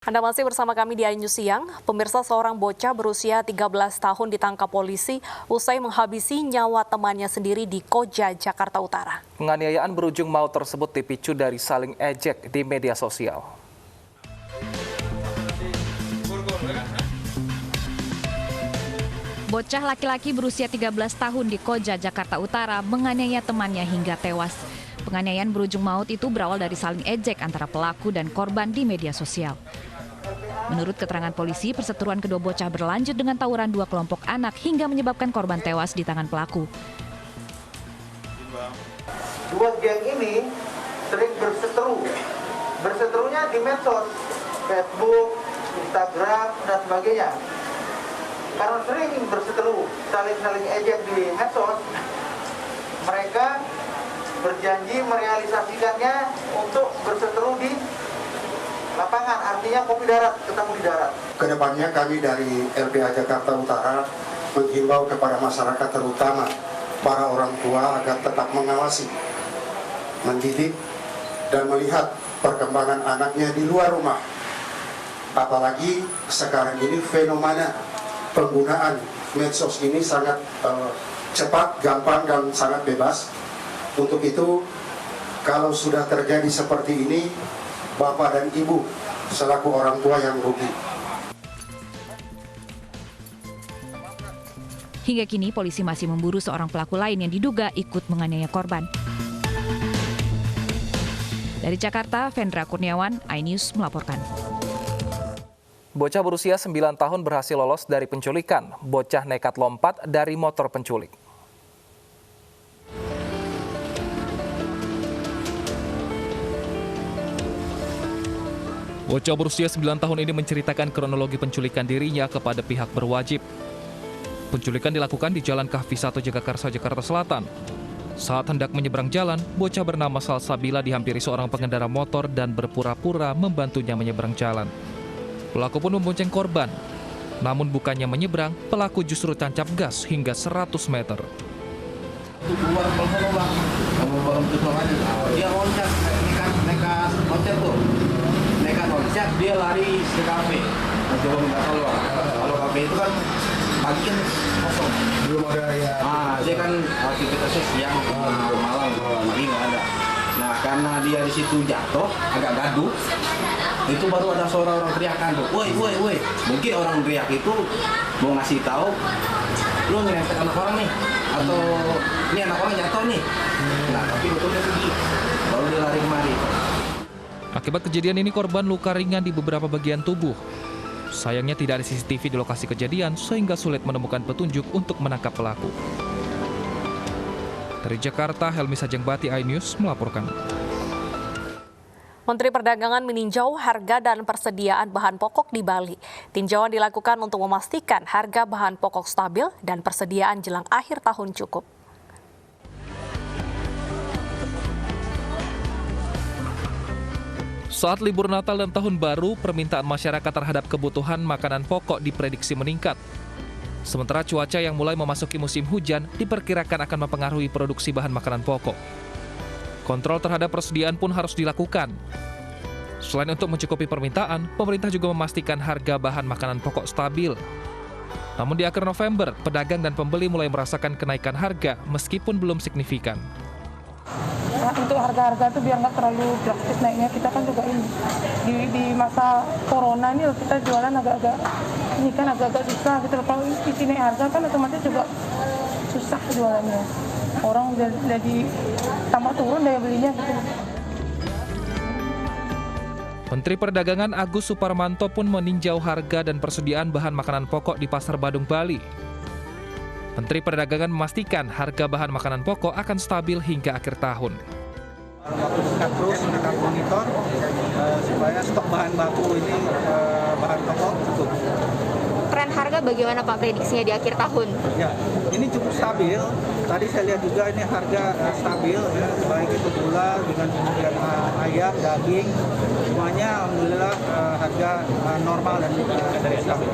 Anda masih bersama kami di iNews Siang. Pemirsa, seorang bocah berusia 13 tahun ditangkap polisi usai menghabisi nyawa temannya sendiri di Koja, Jakarta Utara. Penganiayaan berujung maut tersebut dipicu dari saling ejek di media sosial. Bocah laki-laki berusia 13 tahun di Koja, Jakarta Utara menganiaya temannya hingga tewas. Penganiayaan berujung maut itu berawal dari saling ejek antara pelaku dan korban di media sosial. Menurut keterangan polisi, perseteruan kedua bocah berlanjut dengan tawuran dua kelompok anak hingga menyebabkan korban tewas di tangan pelaku. Dua geng ini sering berseteru. Berseterunya di medsos, Facebook, Instagram, dan sebagainya. Karena sering berseteru, saling ejek di medsos, mereka berjanji merealisasikannya untuk berseteru di lapangan, artinya kopi darat, ketemu di darat. Kedepannya kami dari LPA Jakarta Utara menghimbau kepada masyarakat, terutama para orang tua, agar tetap mengawasi, mendidik, dan melihat perkembangan anaknya di luar rumah. Apalagi sekarang ini fenomena penggunaan medsos ini sangat cepat, gampang, dan sangat bebas. Untuk itu, kalau sudah terjadi seperti ini, Bapak dan Ibu selaku orang tua yang rugi. Hingga kini polisi masih memburu seorang pelaku lain yang diduga ikut menganiaya korban. Dari Jakarta, Vendra Kurniawan, iNews melaporkan. Bocah berusia 9 tahun berhasil lolos dari penculikan. Bocah nekat lompat dari motor penculik. Bocah berusia 9 tahun ini menceritakan kronologi penculikan dirinya kepada pihak berwajib. Penculikan dilakukan di Jalan Kahfi 1 Jagakarsa, Jakarta Selatan. Saat hendak menyeberang jalan, bocah bernama Salsabila dihampiri seorang pengendara motor dan berpura-pura membantunya menyeberang jalan. Pelaku pun membonceng korban. Namun bukannya menyeberang, pelaku justru tancap gas hingga 100 meter. Dia loncat, nekat loncat tuh. Dia lari ke kafe, coba minta tolong. Kalau kafe itu kan pagi kan kosong, belum ada ya. Dia kan aktivitasnya siang, malam, pagi nggak ada. Nah, karena dia di situ jatuh, agak gaduh, itu baru ada suara orang teriakan tuh, woi. Mungkin orang teriak itu mau ngasih tahu, lu ngerempet anak orang nih, atau ini anak orang jatuh nih. Nah, tapi betulnya pergi, baru dia lari kemari. Akibat kejadian ini korban luka ringan di beberapa bagian tubuh. Sayangnya tidak ada CCTV di lokasi kejadian sehingga sulit menemukan petunjuk untuk menangkap pelaku. Dari Jakarta, Helmi Sajengbati, iNews melaporkan. Menteri Perdagangan meninjau harga dan persediaan bahan pokok di Bali. Tinjauan dilakukan untuk memastikan harga bahan pokok stabil dan persediaan jelang akhir tahun cukup. Saat libur Natal dan Tahun Baru, permintaan masyarakat terhadap kebutuhan makanan pokok diprediksi meningkat. Sementara cuaca yang mulai memasuki musim hujan diperkirakan akan mempengaruhi produksi bahan makanan pokok. Kontrol terhadap persediaan pun harus dilakukan. Selain untuk mencukupi permintaan, pemerintah juga memastikan harga bahan makanan pokok stabil. Namun di akhir November, pedagang dan pembeli mulai merasakan kenaikan harga meskipun belum signifikan. Nah, untuk harga-harga itu biar nggak terlalu drastis naiknya, kita kan juga ini di masa corona ini kita jualan agak-agak susah gitu. Kalau isi naik harga kan otomatis juga susah jualannya. Orang jadi tambah turun daya belinya gitu. Menteri Perdagangan Agus Suparmanto pun meninjau harga dan persediaan bahan makanan pokok di Pasar Badung, Bali. Menteri Perdagangan memastikan harga bahan makanan pokok akan stabil hingga akhir tahun. Kita terus menekan monitor supaya stok bahan baku ini bahan pokok cukup. Tren harga bagaimana Pak prediksinya di akhir tahun? Ya, ini cukup stabil. Tadi saya lihat juga ini harga stabil, ya, baik itu gula dengan kemudian ayam, daging, semuanya alhamdulillah harga normal dan stabil.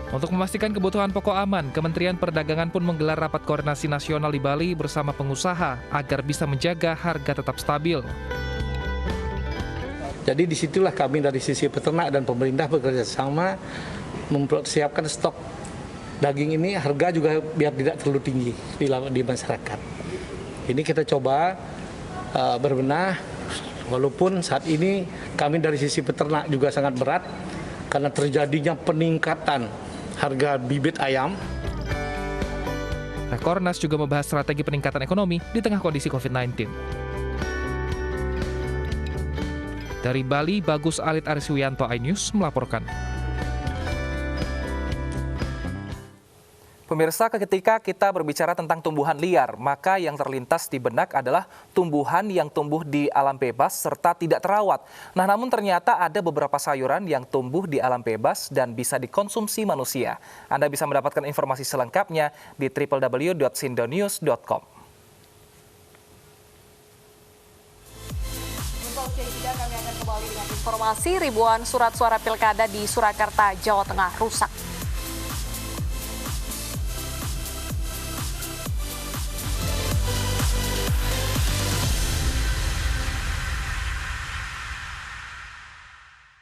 Untuk memastikan kebutuhan pokok aman, Kementerian Perdagangan pun menggelar rapat koordinasi nasional di Bali bersama pengusaha agar bisa menjaga harga tetap stabil. Jadi disitulah kami dari sisi peternak dan pemerintah bekerja sama mempersiapkan stok daging ini, harga juga biar tidak terlalu tinggi di masyarakat. Ini kita coba berbenah, walaupun saat ini kami dari sisi peternak juga sangat berat karena terjadinya peningkatan harga bibit ayam. Rakornas juga membahas strategi peningkatan ekonomi di tengah kondisi COVID-19. Dari Bali, Bagus Alit Ariswianto, iNews melaporkan. Pemirsa, ketika kita berbicara tentang tumbuhan liar, maka yang terlintas di benak adalah tumbuhan yang tumbuh di alam bebas serta tidak terawat. Nah, namun ternyata ada beberapa sayuran yang tumbuh di alam bebas dan bisa dikonsumsi manusia. Anda bisa mendapatkan informasi selengkapnya di www.sindonews.com. Kami akan kembali dengan informasi ribuan surat suara pilkada di Surakarta, Jawa Tengah rusak.